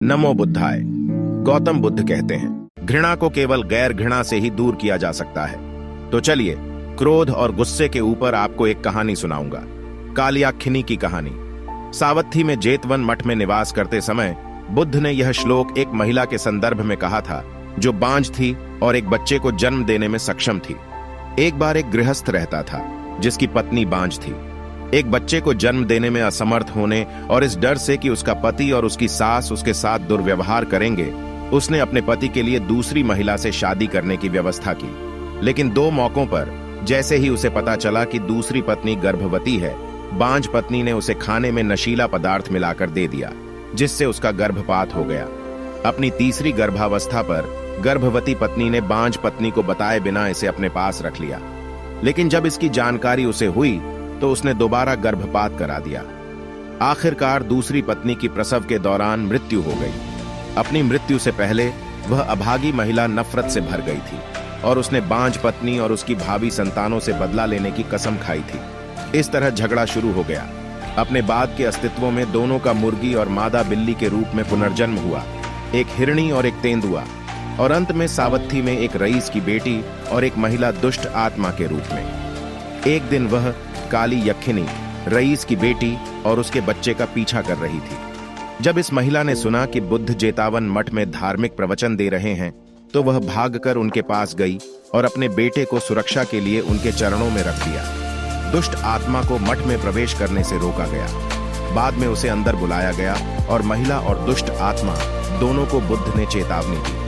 नमो बुद्धाय। गौतम बुद्ध कहते हैं, घृणा को केवल गैर घृणा से ही दूर किया जा सकता है। तो चलिए, क्रोध और गुस्से के ऊपर आपको एक कहानी सुनाऊंगा, कालयाखिनी की कहानी। सावत्थी में जेतवन मठ में निवास करते समय बुद्ध ने यह श्लोक एक महिला के संदर्भ में कहा था, जो बांझ थी और एक बच्चे को जन्म देने में सक्षम थी। एक बार एक गृहस्थ रहता था जिसकी पत्नी बांझ थी। एक बच्चे को जन्म देने में असमर्थ होने और इस डर से कि उसका पति और उसकी सास उसके साथ दुर्व्यवहार करेंगे, उसने अपने पति के लिए दूसरी महिला से शादी करने की व्यवस्था की। लेकिन दो मौकों पर जैसे ही उसे पता चला कि दूसरी पत्नी गर्भवती है, बांझ पत्नी ने उसे खाने में नशीला पदार्थ मिलाकर दे दिया, जिससे उसका गर्भपात हो गया। अपनी तीसरी गर्भावस्था पर गर्भवती पत्नी ने बांझ पत्नी को बताए बिना इसे अपने पास रख लिया। लेकिन जब इसकी जानकारी उसे हुई तो उसने दोबारा गर्भपात करा दिया। आखिरकार दूसरी पत्नी की प्रसव के दौरान मृत्यु हो गई। अपनी मृत्यु से पहले वह अभागी महिला नफरत से भर गई थी और उसने बांझ पत्नी और उसकी भावी संतानों से बदला लेने की कसम खाई थी। इस तरह झगड़ा शुरू हो गया। अपने बाद के अस्तित्वों में दोनों का मुर्गी और मादा बिल्ली के रूप में पुनर्जन्म हुआ, एक हिरणी और एक तेंदुआ, और अंत में सावत्थी में एक रईस की बेटी और एक महिला दुष्ट आत्मा के रूप में। एक दिन वह कालयाखिनी रईस की बेटी और उसके बच्चे का पीछा कर रही थी। जब इस महिला ने सुना कि बुद्ध जेतवन मठ में धार्मिक प्रवचन दे रहे हैं, तो वह भागकर उनके पास गई और अपने बेटे को सुरक्षा के लिए उनके चरणों में रख दिया। दुष्ट आत्मा को मठ में प्रवेश करने से रोका गया। बाद में उसे अंदर बुलाया गया और महिला और दुष्ट आत्मा दोनों को बुद्ध ने चेतावनी दी।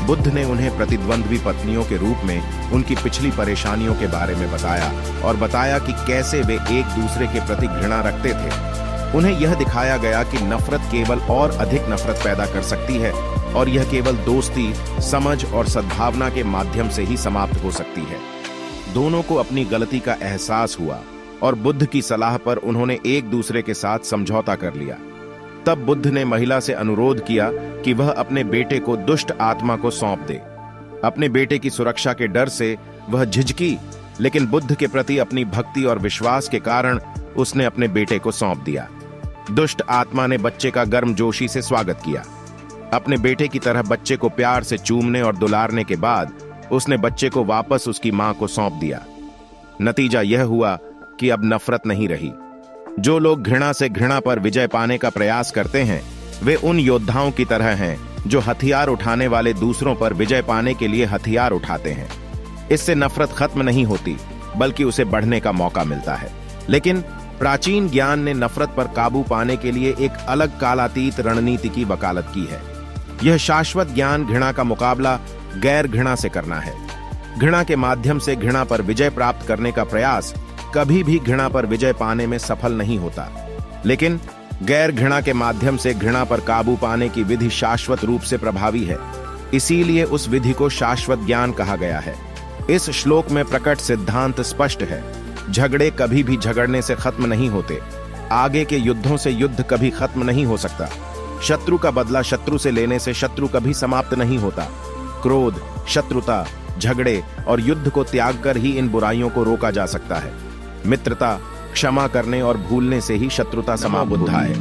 बुद्ध ने उन्हें प्रतिद्वंद्वी पत्नियों के रूप में उनकी पिछली परेशानियों के बारे में बताया और बताया कि कैसे वे एक दूसरे के प्रति घृणा रखते थे। उन्हें यह दिखाया गया कि नफरत केवल और अधिक नफरत पैदा कर सकती है और यह केवल दोस्ती, समझ और सद्भावना के माध्यम से ही समाप्त हो सकती है। दोनों को अपनी गलती का एहसास हुआ और बुद्ध की सलाह पर उन्होंने एक दूसरे के साथ समझौता कर लिया। तब बुद्ध ने महिला से अनुरोध किया कि वह अपने बेटे को दुष्ट आत्मा को सौंप दे। अपने बेटे की सुरक्षा के डर से वह झिझकी, लेकिन बुद्ध के प्रति अपनी भक्ति और विश्वास के कारण उसने अपने बेटे को सौंप दिया। दुष्ट आत्मा ने बच्चे का गर्मजोशी से स्वागत किया। अपने बेटे की तरह बच्चे को प्यार से चूमने और दुलारने के बाद उसने बच्चे को वापस उसकी मां को सौंप दिया। नतीजा यह हुआ कि अब नफरत नहीं रही। जो लोग घृणा से घृणा पर विजय पाने का प्रयास करते हैं, वे उन योद्धाओं की तरह हैं जो हथियार उठाने वाले दूसरों पर विजय पाने के लिए हथियार उठाते हैं। इससे नफरत खत्म नहीं होती, बल्कि उसे बढ़ने का मौका मिलता है। लेकिन प्राचीन ज्ञान ने नफरत पर काबू पाने के लिए एक अलग कालातीत रणनीति की वकालत की है। यह शाश्वत ज्ञान घृणा का मुकाबला गैर घृणा से करना है। घृणा के माध्यम से घृणा पर विजय प्राप्त करने का प्रयास कभी भी घृणा पर विजय पाने में सफल नहीं होता, लेकिन गैर घृणा के माध्यम से घृणा पर काबू पाने की विधि शाश्वत रूप से प्रभावी है। इसीलिए उस विधि को शाश्वत ज्ञान कहा गया है। इस श्लोक में प्रकट सिद्धांत स्पष्ट है। झगड़े कभी भी झगड़ने से खत्म नहीं होते। आगे के युद्धों से युद्ध कभी खत्म नहीं हो सकता। शत्रु का बदला शत्रु से लेने से शत्रु कभी समाप्त नहीं होता। क्रोध, शत्रुता, झगड़े और युद्ध को त्याग कर ही इन बुराइयों को रोका जा सकता है। मित्रता, क्षमा करने और भूलने से ही शत्रुता समाप्त होता है।